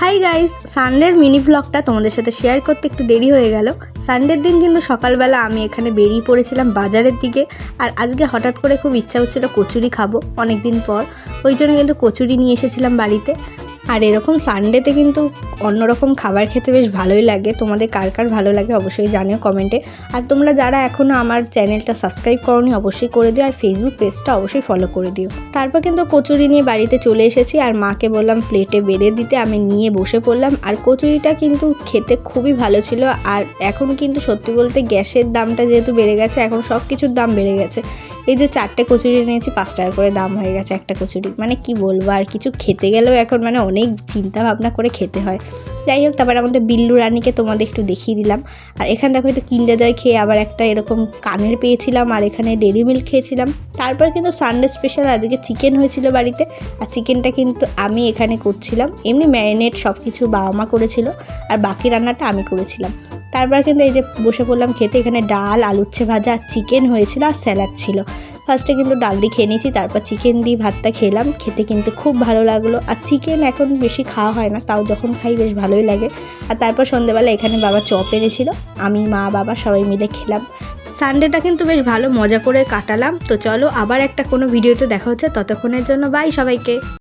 Hi guys, সানডের mini ভ্লগটা তোমাদের সাথে share করতে একটু দেরি হয়ে গেল। সানডের দিন কিন্তু সকালবেলা আমি এখানে বেরিয়ে পড়েছিলাম বাজারের দিকে। আর আজকে হঠাৎ করে খুব ইচ্ছা হচ্ছিলো কচুরি খাবো অনেক দিন পর, ওই জন্য কিন্তু কচুরি নিয়ে এসেছিলাম বাড়িতে। আর এরকম সানডেতে কিন্তু অন্যরকম খাবার খেতে বেশ ভালোই লাগে। তোমাদের কার কার ভালো লাগে অবশ্যই জানিও কমেন্টে। আর তোমরা যারা এখনও আমার চ্যানেলটা সাবস্ক্রাইব করোনি অবশ্যই করে দিও, আর ফেসবুক পেজটা অবশ্যই ফলো করে দিও। তারপর কিন্তু কচুরি নিয়ে বাড়িতে চলে এসেছি, আর মাকে বললাম প্লেটে বেড়ে দিতে, আমি নিয়ে বসে পড়লাম। আর কচুরিটা কিন্তু খেতে খুবই ভালো ছিল। আর এখন কিন্তু সত্যি বলতে গ্যাসের দামটা যেহেতু বেড়ে গেছে, এখন সব কিছুর দাম বেড়ে গেছে। এই যে 4টে কচুরি নিয়েছি 5 টাকা করে দাম হয়ে গেছে একটা কচুরি। মানে কি বলবো, আর কিছু খেতে গেলেও এখন মানে অনেক চিন্তা ভাবনা করে খেতে হয়। যাই হোক, তারপর আমাদের বিল্লু রানীকে তোমাদের একটু দেখিয়ে দিলাম। আর এখানে দেখো একটু কিন্ডার জয় খেয়ে আবার একটা এরকম কানের পেয়েছিলাম, আর এখানে ডেরি মিল্ক খেয়েছিলাম। তারপর কিন্তু সানডে স্পেশাল আজকে চিকেন হয়েছিল বাড়িতে। আর চিকেনটা কিন্তু আমি এখানে করছিলাম, এমনি ম্যারিনেট সব কিছু বাবা মা করেছিল, আর বাকি রান্নাটা আমি করেছিলাম। তারপর কিন্তু এই যে বসে পড়লাম খেতে। এখানে ডাল, আলু উচ্ছে ভাজা, চিকেন হয়েছিল, আর স্যালাড ছিল। ফার্স্টে কিন্তু ডাল দিয়ে খেয়ে নিয়েছি, তারপর চিকেন দিয়ে ভাতটা খেলাম। খেতে কিন্তু খুব ভালো লাগলো। আর চিকেন এখন বেশি খাওয়া হয় না, তাও যখন খাই বেশ ভালোই লাগে। আর তারপর সন্ধ্যেবেলা এখানে বাবা চপ এনেছিল, আমি মা বাবা সবাই মিলে খেলাম। সানডেটা কিন্তু বেশ ভালো মজা করে কাটালাম। তো চলো আবার একটা কোনো ভিডিওতে দেখা হচ্ছে, ততক্ষণের জন্য বাই সবাইকে।